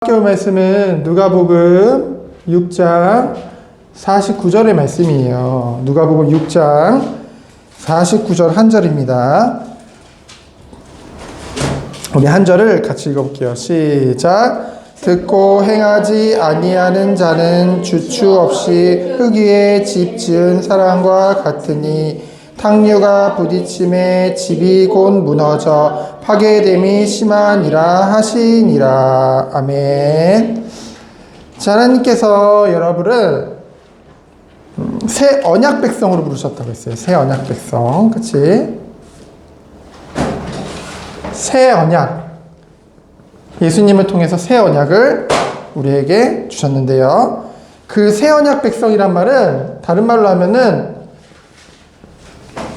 학교 말씀은 누가복음 6장 49절의 말씀이에요. 누가복음 6장 49절 한 절입니다. 우리 한 절을 같이 읽어볼게요. 시작. 듣고 행하지 아니하는 자는 주추 없이 흙 위에 집 지은 사람과 같으니 탕류가 부딪힘에 집이 곧 무너져 파괴됨이 심하니라 하시니라. 아멘. 자, 하나님께서 여러분을 새 언약 백성으로 부르셨다고 했어요. 새 언약 백성. 그치? 새 언약. 예수님을 통해서 새 언약을 우리에게 주셨는데요. 그 새 언약 백성이란 말은 다른 말로 하면은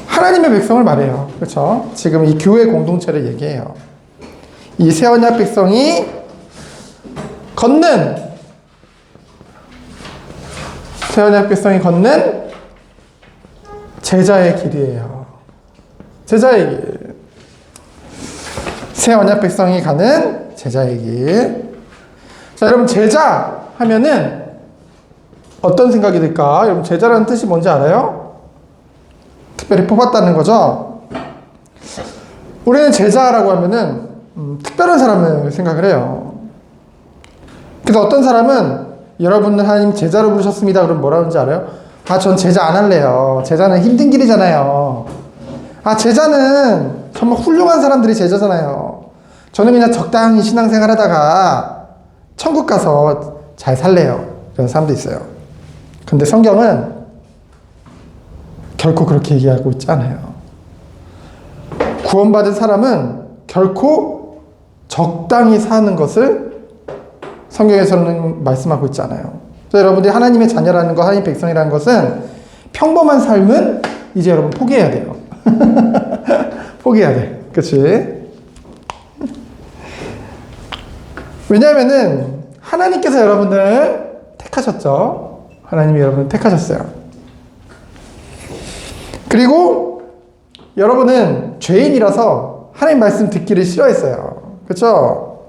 하나님의 백성을 말해요. 그렇죠? 지금 이 교회 공동체를 얘기해요. 이 새 언약 백성이 걷는 새 언약 백성이 걷는 제자의 길이에요. 제자의 길. 새 언약 백성이 가는 제자의 길. 자, 여러분 제자 하면은 어떤 생각이 들까? 여러분 제자라는 뜻이 뭔지 알아요? 특별히 뽑았다는 거죠. 우리는 제자라고 하면은 특별한 사람을 생각을 해요. 그래서 어떤 사람은 여러분은 하나님 제자로 부르셨습니다. 그럼 뭐라 하는지 알아요? 아, 전 제자 안 할래요. 제자는 힘든 길이잖아요. 아, 제자는 정말 훌륭한 사람들이 제자잖아요. 저는 그냥 적당히 신앙생활 하다가 천국 가서 잘 살래요. 그런 사람도 있어요. 근데 성경은 결코 그렇게 얘기하고 있지 않아요. 구원받은 사람은 결코 적당히 사는 것을 성경에서는 말씀하고 있지 않아요. 그래서 여러분들이 하나님의 자녀라는 것, 하나님 백성이라는 것은 평범한 삶은 이제 여러분 포기해야 돼요. 포기해야 돼. 그치? 왜냐하면은 하나님께서 여러분들 택하셨죠. 하나님이 여러분을 택하셨어요. 그리고 여러분은 죄인이라서 하나님 말씀 듣기를 싫어했어요. 그렇죠?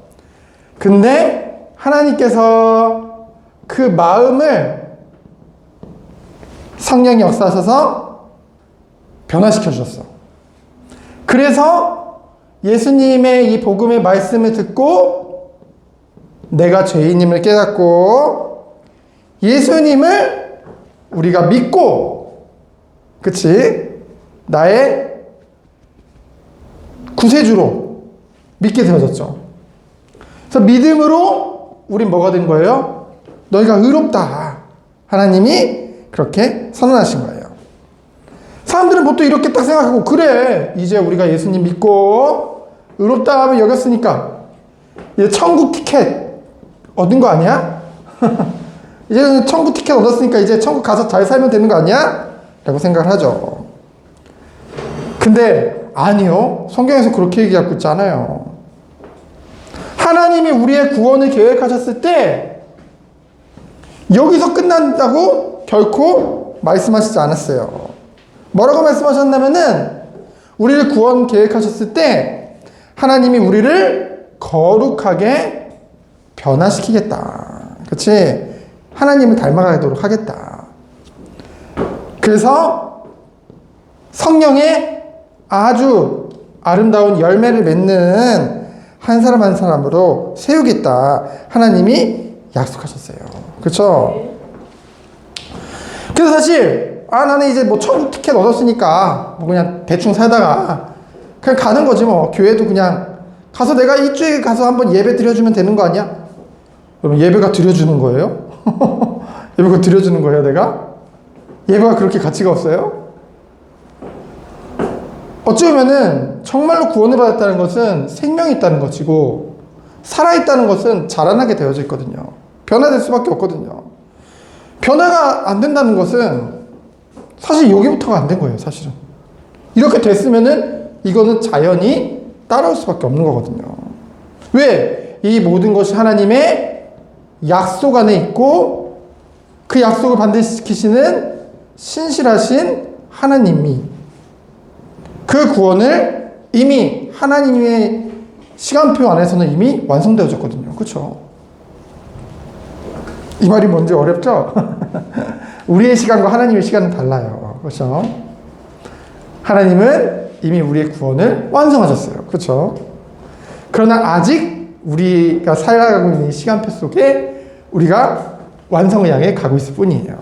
근데 하나님께서 그 마음을 성령이 역사하셔서 변화시켜 주셨어. 그래서 예수님의 이 복음의 말씀을 듣고 내가 죄인임을 깨닫고 예수님을 우리가 믿고, 그치? 나의 구세주로 믿게 되어졌죠. 그래서 믿음으로 우린 뭐가 된 거예요? 너희가 의롭다. 하나님이 그렇게 선언하신 거예요. 사람들은 보통 이렇게 딱 생각하고, 그래, 이제 우리가 예수님 믿고 의롭다 하면 여겼으니까 이제 천국 티켓 얻은 거 아니야? 이제 천국 티켓 얻었으니까 이제 천국 가서 잘 살면 되는 거 아니야? 라고 생각을 하죠. 근데 아니요. 성경에서 그렇게 얘기하고 있지 않아요. 하나님이 우리의 구원을 계획하셨을 때 여기서 끝난다고 결코 말씀하시지 않았어요. 뭐라고 말씀하셨냐면은 우리를 구원 계획하셨을 때 하나님이 우리를 거룩하게 변화시키겠다. 그치? 하나님을 닮아가도록 하겠다. 그래서 성령의 아주 아름다운 열매를 맺는 한 사람 한 사람으로 세우겠다. 하나님이 약속하셨어요. 그렇죠? 그래서 사실 나는 이제 뭐 천국 티켓 얻었으니까 뭐 그냥 대충 살다가 그냥 가는 거지 뭐. 교회도 그냥 가서 내가 일주일 가서 한번 예배 드려주면 되는 거 아니야? 그럼 예배가 드려주는 거예요? 예배가 드려주는 거예요, 내가? 예배가 그렇게 가치가 없어요? 어쩌면은 정말로 구원을 받았다는 것은 생명이 있다는 것이고 살아있다는 것은 자라나게 되어져 있거든요. 변화될 수밖에 없거든요. 변화가 안 된다는 것은 사실 여기부터가 안 된 거예요, 사실은. 이렇게 됐으면은 이거는 자연히 따라올 수밖에 없는 거거든요. 왜? 이 모든 것이 하나님의 약속 안에 있고 그 약속을 반드시 지키시는 신실하신 하나님이 그 구원을 이미 하나님의 시간표 안에서는 이미 완성되어졌거든요. 그렇죠? 이 말이 뭔지 어렵죠? 우리의 시간과 하나님의 시간은 달라요. 그렇죠? 하나님은 이미 우리의 구원을 완성하셨어요. 그렇죠? 그러나 아직 우리가 살아가고 있는 이 시간표 속에 우리가 완성을 향해 가고 있을 뿐이에요.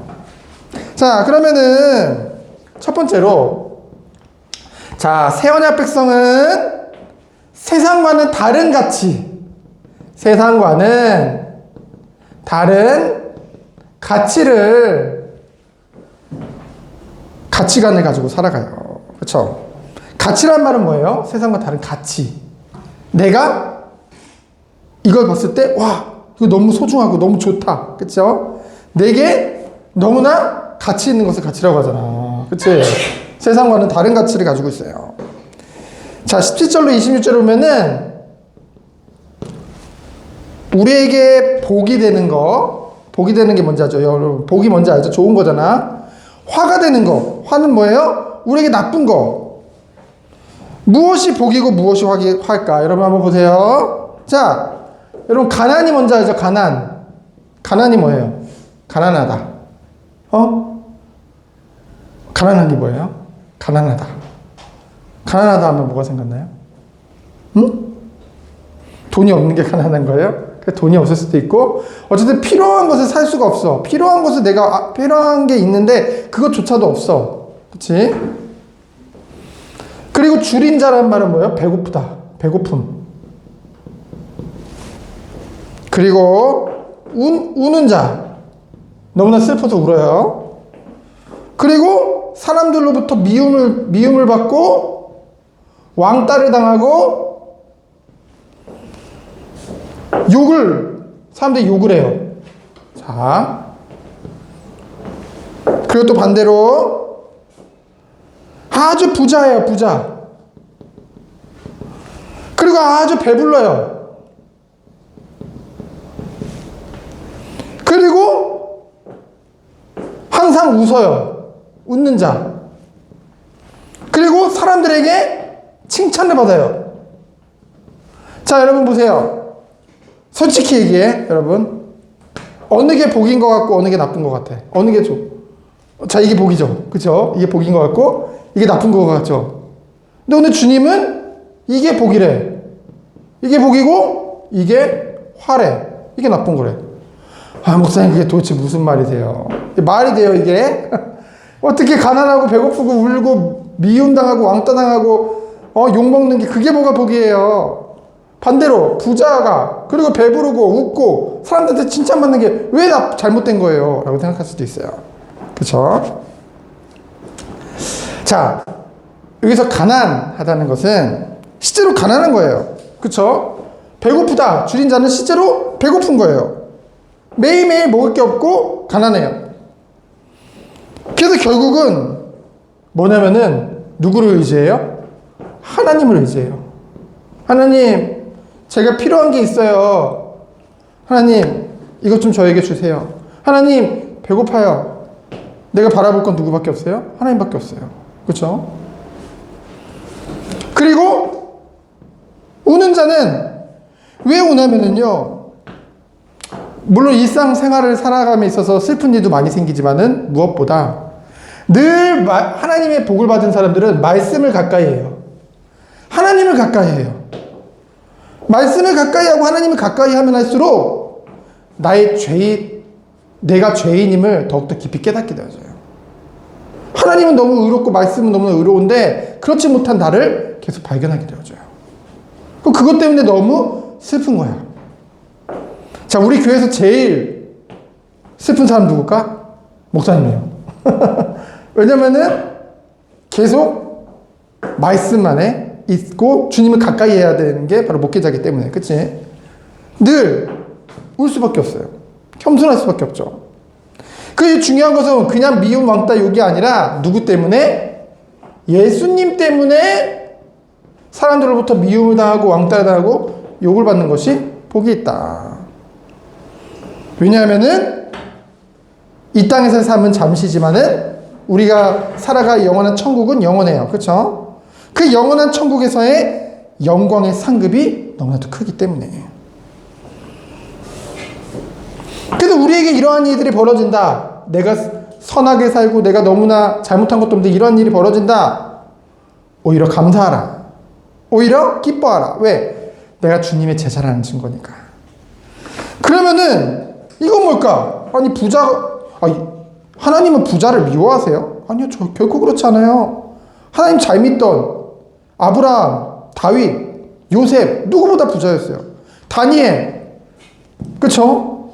자, 그러면은 첫 번째로, 자, 새 언약 백성은 세상과는 다른 가치, 세상과는 다른 가치관을 가지고 살아가요. 그렇죠? 가치란 말은 뭐예요? 세상과 다른 가치. 내가 이걸 봤을 때, 와, 이거 너무 소중하고 너무 좋다. 그렇죠? 내게 너무나 가치 있는 것을 가치라고 하잖아. 그치? 세상과는 다른 가치를 가지고 있어요. 자, 17절로 26절을 보면은 우리에게 복이 되는 게 뭔지 알죠? 여러분, 복이 뭔지 알죠? 좋은 거잖아. 화가 되는 거. 화는 뭐예요? 우리에게 나쁜 거. 무엇이 복이고 무엇이 화일까? 여러분 한번 보세요. 자, 여러분 가난이 뭔지 알죠? 가난이 뭐예요? 가난하다. 가난한 게 뭐예요? 가난하다 하면 뭐가 생각나요? 응? 돈이 없는 게 가난한 거예요? 돈이 없을 수도 있고, 어쨌든 필요한 것을 살 수가 없어. 필요한 것을 필요한 게 있는데 그것조차도 없어. 그치? 그리고 줄인 자란 말은 뭐예요? 배고프다. 배고픔. 그리고 우는 자. 너무나 슬퍼서 울어요. 그리고 사람들로부터 미움을 받고 왕따를 당하고 사람들이 욕을 해요. 자. 그리고 또 반대로 아주 부자예요, 부자. 그리고 아주 배불러요. 그리고 항상 웃어요. 웃는 자. 그리고 사람들에게 칭찬을 받아요. 자, 여러분 보세요. 솔직히 얘기해, 여러분. 어느 게 복인 것 같고 어느 게 나쁜 것 같아? 어느 게 자, 이게 복이죠. 그쵸? 이게 복인 것 같고 이게 나쁜 것 같죠? 근데 오늘 주님은 이게 복이래. 이게 복이고 이게 화래. 이게 나쁜 거래. 아, 목사님, 이게 도대체 무슨 말이세요? 말이 돼요, 이게? 어떻게 가난하고 배고프고 울고 미움당하고 왕따당하고 욕먹는 게 그게 뭐가 복이에요? 반대로 부자가 그리고 배부르고 웃고 사람들한테 칭찬받는 게 왜 잘못된 거예요? 라고 생각할 수도 있어요. 그쵸? 자, 여기서 가난하다는 것은 실제로 가난한 거예요. 그쵸? 배고프다. 줄인 자는 실제로 배고픈 거예요. 매일매일 먹을 게 없고 가난해요. 그래서 결국은 뭐냐면은 누구를 의지해요? 하나님을 의지해요. 하나님, 제가 필요한 게 있어요. 하나님, 이것 좀 저에게 주세요. 하나님, 배고파요. 내가 바라볼 건 누구밖에 없어요? 하나님밖에 없어요. 그렇죠? 그리고 우는 자는 왜 우냐면은요, 물론 일상생활을 살아감에 있어서 슬픈 일도 많이 생기지만은 무엇보다 늘 하나님의 복을 받은 사람들은 말씀을 가까이 해요. 하나님을 가까이 해요. 말씀을 가까이 하고 하나님을 가까이 하면 할수록 내가 죄인임을 더욱더 깊이 깨닫게 되어져요. 하나님은 너무 의롭고 말씀은 너무 의로운데 그렇지 못한 나를 계속 발견하게 되어져요. 그것 때문에 너무 슬픈 거야. 자, 우리 교회에서 제일 슬픈 사람 누굴까? 목사님이에요. 왜냐면은 계속 말씀 안에 있고 주님을 가까이 해야 되는 게 바로 목회자이기 때문에. 그치? 늘 울 수밖에 없어요. 겸손할 수밖에 없죠. 그 중요한 것은 그냥 미움, 왕따, 욕이 아니라 누구 때문에? 예수님 때문에 사람들로부터 미움을 당하고 왕따를 당하고 욕을 받는 것이 복이 있다. 왜냐하면은 이 땅에서의 삶은 잠시지만은 우리가 살아갈 영원한 천국은 영원해요. 그렇죠? 그 영원한 천국에서의 영광의 상급이 너무나도 크기 때문에. 그래서 우리에게 이러한 일들이 벌어진다. 내가 선하게 살고 내가 너무나 잘못한 것도 없는데 이러한 일이 벌어진다. 오히려 감사하라. 오히려 기뻐하라. 왜? 내가 주님의 제자라는 증거니까. 그러면은 이건 뭘까? 아니 하나님은 부자를 미워하세요? 아니요, 결코 그렇지 않아요. 하나님 잘 믿던 아브라함, 다윗, 요셉 누구보다 부자였어요. 다니엘, 그쵸?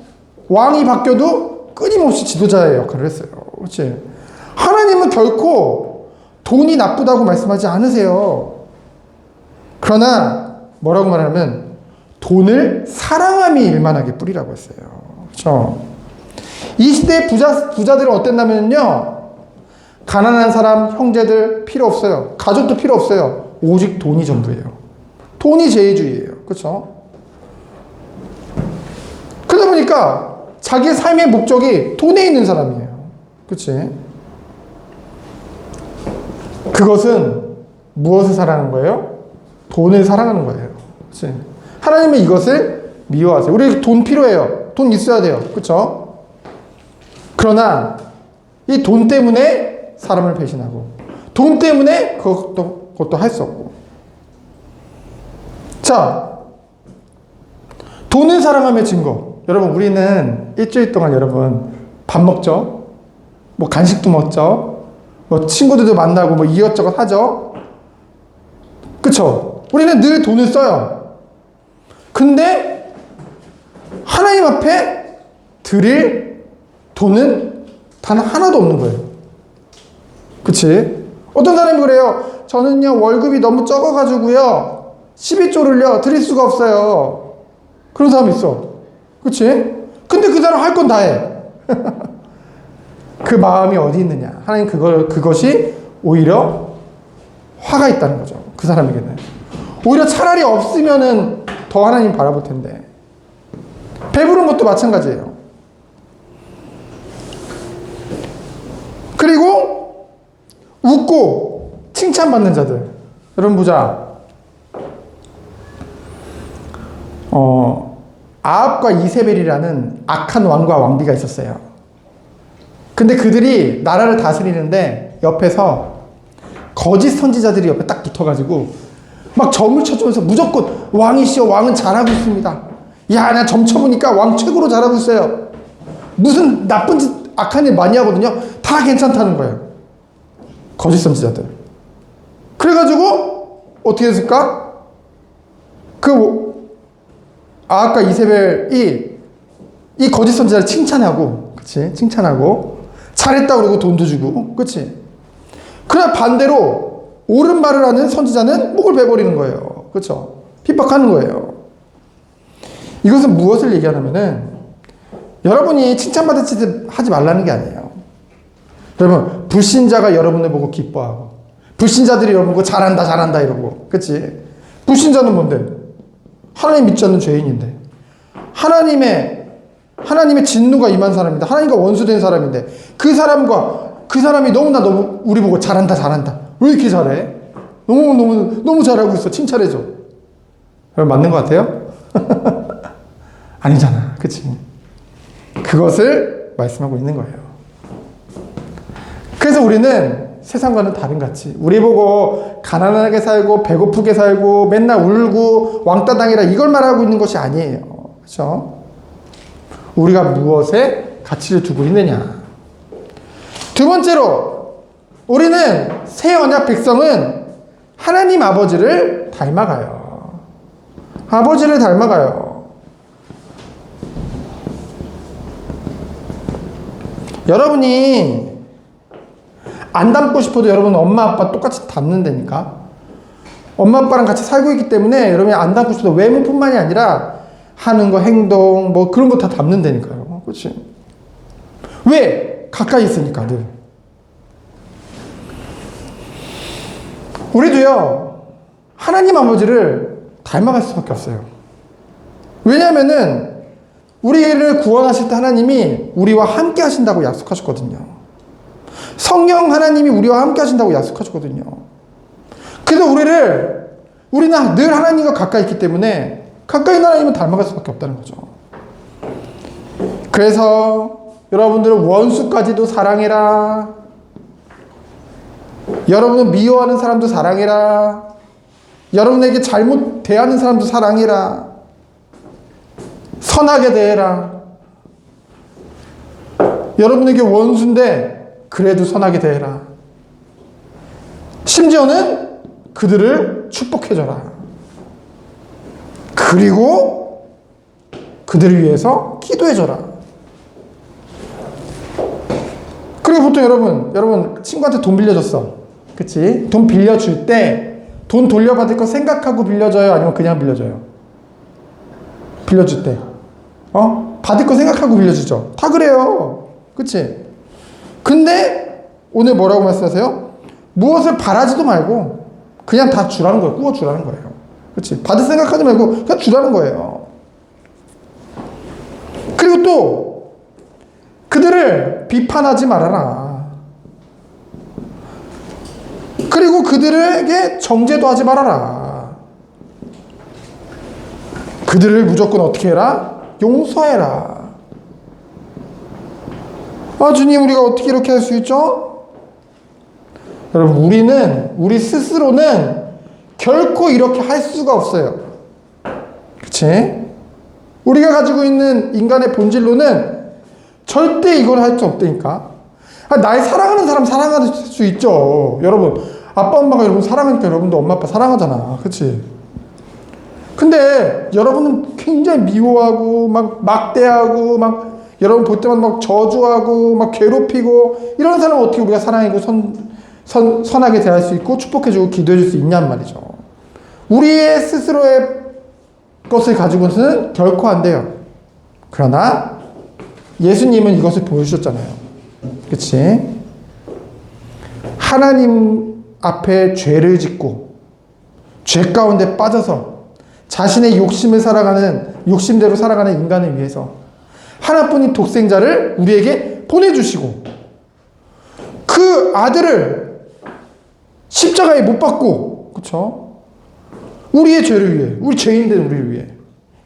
왕이 바뀌어도 끊임없이 지도자의 역할을 했어요. 그렇지? 하나님은 결코 돈이 나쁘다고 말씀하지 않으세요. 그러나 뭐라고 말하면 돈을 사랑함이 일만하게 뿌리라고 했어요. 그렇죠? 이 시대의 부자들은 어땠냐면요, 가난한 사람, 형제들 필요 없어요. 가족도 필요 없어요. 오직 돈이 전부예요. 돈이 제일주의예요. 그렇죠? 그러다 보니까 자기의 삶의 목적이 돈에 있는 사람이에요. 그렇지? 그것은 무엇을 사랑하는 거예요? 돈을 사랑하는 거예요. 그렇지? 하나님은 이것을 미워하세요. 우리 돈 필요해요. 돈 있어야 돼요. 그렇죠? 그러나 이 돈 때문에 사람을 배신하고 돈 때문에 그것도 할 수 없고. 자, 돈을 사랑함의 증거. 여러분, 우리는 일주일 동안 여러분 밥 먹죠? 뭐 간식도 먹죠? 뭐 친구들도 만나고 뭐 이것저것 하죠? 그쵸? 우리는 늘 돈을 써요. 근데 하나님 앞에 드릴 돈은 단 하나도 없는 거예요. 그치? 어떤 사람이 그래요. 저는요, 월급이 너무 적어가지고요, 11조를요, 드릴 수가 없어요. 그런 사람이 있어. 그치? 근데 그 사람 할 건 다 해. 그 마음이 어디 있느냐. 하나님 그것이 오히려 화가 있다는 거죠. 그 사람에게는. 오히려 차라리 없으면은 더 하나님 바라볼 텐데. 배부른 것도 마찬가지예요. 그리고 웃고 칭찬받는 자들. 여러분 보자. 아합과 이세벨이라는 악한 왕과 왕비가 있었어요. 근데 그들이 나라를 다스리는데 옆에서 거짓 선지자들이 옆에 딱 붙어가지고 막 점을 쳐주면서 무조건 왕이시여, 왕은 잘하고 있습니다. 야, 나 점 쳐보니까 왕 최고로 잘하고 있어요. 무슨 나쁜 짓, 악한 일 많이 하거든요. 다 괜찮다는 거예요. 거짓 선지자들. 그래가지고 어떻게 했을까? 그 아합과 이세벨이 이 거짓 선지자를 칭찬하고, 그치? 칭찬하고 잘했다 그러고 돈도 주고, 그치? 그러나 반대로 옳은 말을 하는 선지자는 목을 베버리는 거예요. 그쵸? 핍박하는 거예요. 이것은 무엇을 얘기하냐면은, 여러분이 칭찬받을 짓을 하지 말라는 게 아니에요. 여러분, 불신자가 여러분을 보고 기뻐하고, 불신자들이 여러분 보고 잘한다, 잘한다 이러고, 그치? 불신자는 뭔데? 하나님 믿지 않는 죄인인데, 하나님의 진노가 임한 사람인데, 하나님과 원수된 사람인데, 그 사람이 너무 우리 보고 잘한다, 잘한다. 왜 이렇게 잘해? 너무 잘하고 있어. 칭찬해줘. 여러분, 맞는 것 같아요? 아니잖아. 그치? 그것을 말씀하고 있는 거예요. 그래서 우리는 세상과는 다른 가치. 우리 보고 가난하게 살고 배고프게 살고 맨날 울고 왕따 당해라 이걸 말하고 있는 것이 아니에요. 그렇죠? 우리가 무엇에 가치를 두고 있느냐. 두 번째로 우리는 새 언약 백성은 하나님 아버지를 닮아가요. 아버지를 닮아가요. 여러분이 안 닮고 싶어도 여러분 엄마 아빠 똑같이 닮는다니까. 엄마 아빠랑 같이 살고 있기 때문에 여러분이 안 닮고 싶어도 외모뿐만이 아니라 하는 거, 행동 뭐 그런 거 다 닮는다니까요. 그렇지? 왜? 가까이 있으니까 늘. 우리도요, 하나님 아버지를 닮아갈 수밖에 없어요. 왜냐면은 우리를 구원하실 때 하나님이 우리와 함께 하신다고 약속하셨거든요. 성령 하나님이 우리와 함께 하신다고 약속하셨거든요. 그래서 우리는 늘 하나님과 가까이 있기 때문에 가까이 있는 하나님은 닮아갈 수밖에 없다는 거죠. 그래서 여러분들은 원수까지도 사랑해라. 여러분은 미워하는 사람도 사랑해라. 여러분에게 잘못 대하는 사람도 사랑해라. 선하게 대해라. 여러분에게 원수인데 그래도 선하게 대해라. 심지어는 그들을 축복해줘라. 그리고 그들을 위해서 기도해줘라. 그리고 보통 여러분 친구한테 돈 빌려줬어. 그치? 돈 빌려줄 때 돈 돌려받을 거 생각하고 빌려줘요? 아니면 그냥 빌려줘요? 빌려줄 때 받을 거 생각하고 빌려주죠. 다 그래요. 그치? 근데 오늘 뭐라고 말씀하세요? 무엇을 바라지도 말고 그냥 다 주라는 거예요. 꾸어 주라는 거예요. 그치? 받을 생각하지 말고 그냥 주라는 거예요. 그리고 또 그들을 비판하지 말아라. 그리고 그들에게 정죄도 하지 말아라. 그들을 무조건 어떻게 해라? 용서해라. 주님, 우리가 어떻게 이렇게 할 수 있죠? 여러분, 우리 스스로는 결코 이렇게 할 수가 없어요. 그치? 우리가 가지고 있는 인간의 본질로는 절대 이걸 할 수 없다니까. 날 사랑하는 사람 사랑할 수 있죠. 여러분, 아빠 엄마가 여러분 사랑하니까 여러분도 엄마 아빠 사랑하잖아. 그치? 근데 여러분은 굉장히 미워하고 막 막대하고 막 여러분 볼 때마다 막 저주하고 막 괴롭히고 이런 사람은 어떻게 우리가 사랑하고 선하게 대할 수 있고 축복해주고 기도해줄 수 있냔 말이죠. 우리의 스스로의 것을 가지고는 결코 안 돼요. 그러나 예수님은 이것을 보여주셨잖아요. 그치? 하나님 앞에 죄를 짓고 죄 가운데 빠져서 자신의 욕심대로 살아가는 인간을 위해서 하나뿐인 독생자를 우리에게 보내주시고 그 아들을 십자가에 못 박고, 그쵸? 우리의 죄를 위해, 우리 죄인된 우리를 위해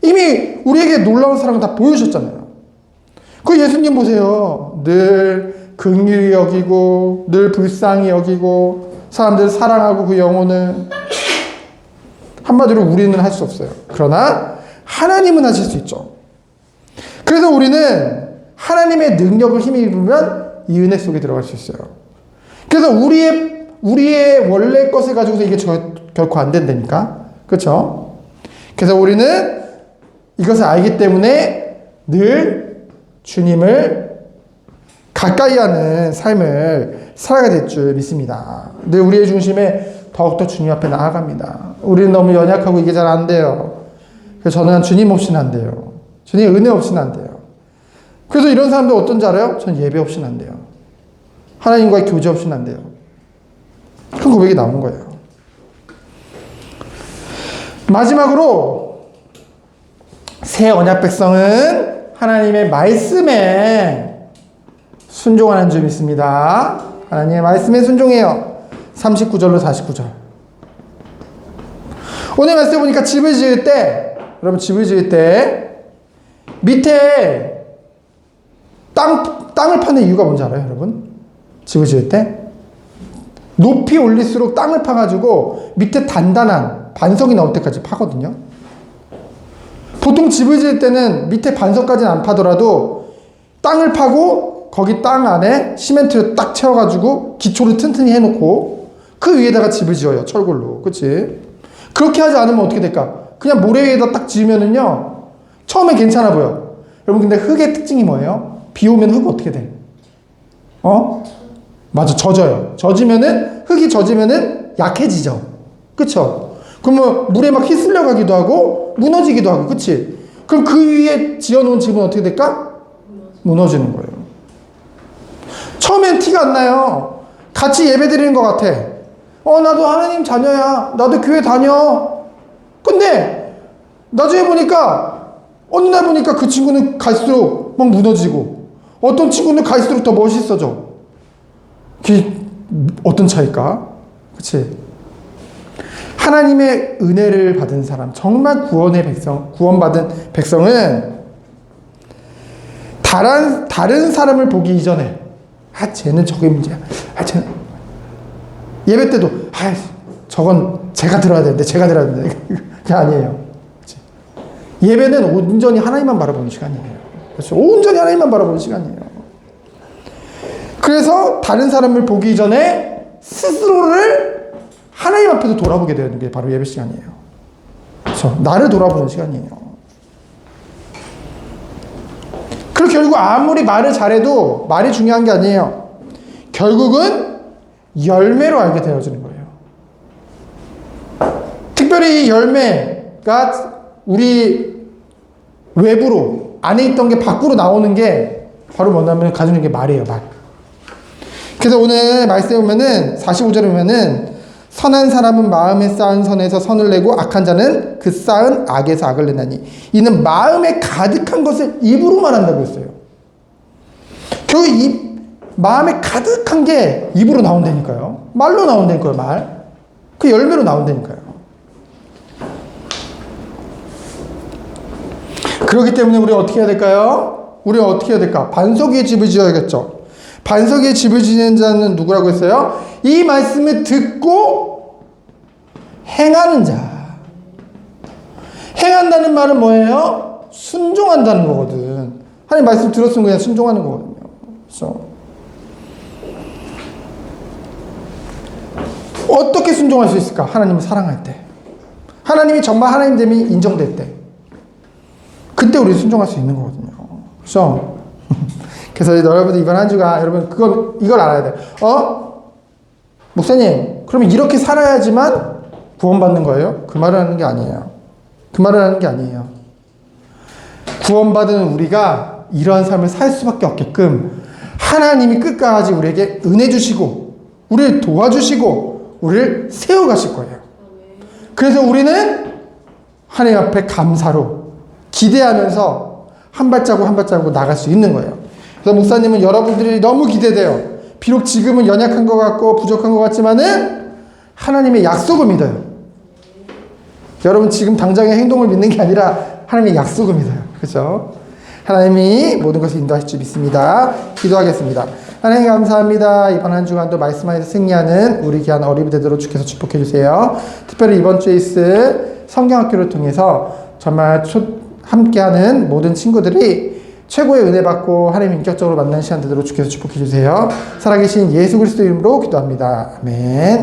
이미 우리에게 놀라운 사랑을 다 보여주셨잖아요. 그 예수님 보세요. 늘 긍휼히 여기고 늘 불쌍히 여기고 사람들을 사랑하고 그 영혼을, 한마디로 우리는 할 수 없어요. 그러나 하나님은 하실 수 있죠. 그래서 우리는 하나님의 능력을 힘입으면 이 은혜 속에 들어갈 수 있어요. 그래서 우리의 원래 것을 가지고서 이게 결코 안 된다니까. 그렇죠? 그래서 우리는 이것을 알기 때문에 늘 주님을 가까이 하는 삶을 살아가야 될 줄 믿습니다. 늘 우리의 중심에 더욱더 주님 앞에 나아갑니다. 우리는 너무 연약하고 이게 잘 안 돼요. 그래서 저는 주님 없이는 안 돼요. 주님의 은혜 없이는 안 돼요. 그래서 이런 사람들 어떤지 알아요? 전 예배 없이는 안 돼요. 하나님과의 교제 없이는 안 돼요. 그 고백이 나오는 거예요. 마지막으로 새 언약 백성은 하나님의 말씀에 순종하는 줄 믿습니다. 하나님의 말씀에 순종해요. 39절로 49절. 오늘 말씀 보니까 집을 지을 때, 여러분 집을 지을 때 밑에 땅을 파는 이유가 뭔지 알아요, 여러분? 집을 지을 때 높이 올릴수록 땅을 파가지고 밑에 단단한 반석이 나올 때까지 파거든요. 보통 집을 지을 때는 밑에 반석까지는 안 파더라도 땅을 파고 거기 땅 안에 시멘트를 딱 채워가지고 기초를 튼튼히 해놓고 그 위에다가 집을 지어요. 철골로. 그치? 그렇게 하지 않으면 어떻게 될까? 그냥 모래 위에다 딱 지으면은요, 처음엔 괜찮아 보여. 여러분, 근데 흙의 특징이 뭐예요? 비 오면 흙 어떻게 돼? 맞아, 젖어요. 흙이 젖으면은 약해지죠. 그쵸? 그러면 물에 막 휩쓸려 가기도 하고, 무너지기도 하고, 그치? 그럼 그 위에 지어놓은 집은 어떻게 될까? 무너지는 거예요. 처음엔 티가 안 나요. 같이 예배 드리는 것 같아. 나도 하나님 자녀야. 나도 교회 다녀. 근데 나중에 보니까 어느 날 보니까 그 친구는 갈수록 막 무너지고 어떤 친구는 갈수록 더 멋있어져. 그게 어떤 차이일까? 그치? 하나님의 은혜를 받은 사람, 정말 구원받은 백성은 다른 사람을 보기 이전에 쟤는 저게 문제야. 쟤는 예배 때도 저건 제가 들어야 되는데 그게 아니에요. 그치? 예배는 온전히 하나님만 바라보는 시간이에요. 그렇죠? 온전히 하나님만 바라보는 시간이에요. 그래서 다른 사람을 보기 전에 스스로를 하나님 앞에서 돌아보게 되는 게 바로 예배 시간이에요. 그렇죠? 나를 돌아보는 시간이에요. 그리고 결국 아무리 말을 잘해도 말이 중요한 게 아니에요. 결국은 열매로 알게 되어지는 거예요. 특별히 이 열매가 우리 외부로 안에 있던 게 밖으로 나오는 게 바로 뭐냐면 가지고 있는 게 말이에요. 말. 그래서 오늘 말씀에 보면은 45절에 보면은 선한 사람은 마음에 쌓은 선에서 선을 내고 악한 자는 그 쌓은 악에서 악을 내나니 이는 마음에 가득한 것을 입으로 말한다고 했어요. 결국 이 마음에 가득한 게 입으로 나온다니까요. 말로 나온다니까요. 말. 그 열매로 나온다니까요. 그렇기 때문에 우리는 어떻게 해야 될까요? 우리는 어떻게 해야 될까? 반석 위에 집을 지어야겠죠. 반석 위에 집을 지는 자는 누구라고 했어요? 이 말씀을 듣고 행하는 자. 행한다는 말은 뭐예요? 순종한다는 거거든. 하나님 말씀 들었으면 그냥 순종하는 거거든요. 그렇죠? 어떻게 순종할 수 있을까? 하나님을 사랑할 때. 하나님이 정말 하나님 됨이 인정될 때. 그때 우리 순종할 수 있는 거거든요. 그렇죠? 그래서 여러분들 이번 한 주가 여러분 이걸 알아야 돼요. 목사님, 그러면 이렇게 살아야지만 구원받는 거예요? 그 말을 하는 게 아니에요. 그 말을 하는 게 아니에요. 구원받은 우리가 이러한 삶을 살 수밖에 없게끔 하나님이 끝까지 우리에게 은혜 주시고 우리를 도와주시고 우리를 세워가실 거예요. 그래서 우리는 하나님 앞에 감사로 기대하면서 한 발자국 한 발자국 나갈 수 있는 거예요. 그래서 목사님은 여러분들이 너무 기대돼요. 비록 지금은 연약한 것 같고 부족한 것 같지만은 하나님의 약속을 믿어요. 여러분 지금 당장의 행동을 믿는 게 아니라 하나님의 약속을 믿어요. 그렇죠? 하나님이 모든 것을 인도하실 줄 믿습니다. 기도하겠습니다. 하나님 감사합니다. 이번 한 주간도 말씀 안에서 승리하는 우리 귀한 어린이 되도록 주께서 축복해 주세요. 특별히 이번 주에 있을 성경학교를 통해서 정말 함께하는 모든 친구들이 최고의 은혜 받고 하나님 인격적으로 만나는 시간 되도록 주께서 축복해 주세요. 살아계신 예수 그리스도 이름으로 기도합니다. 아멘.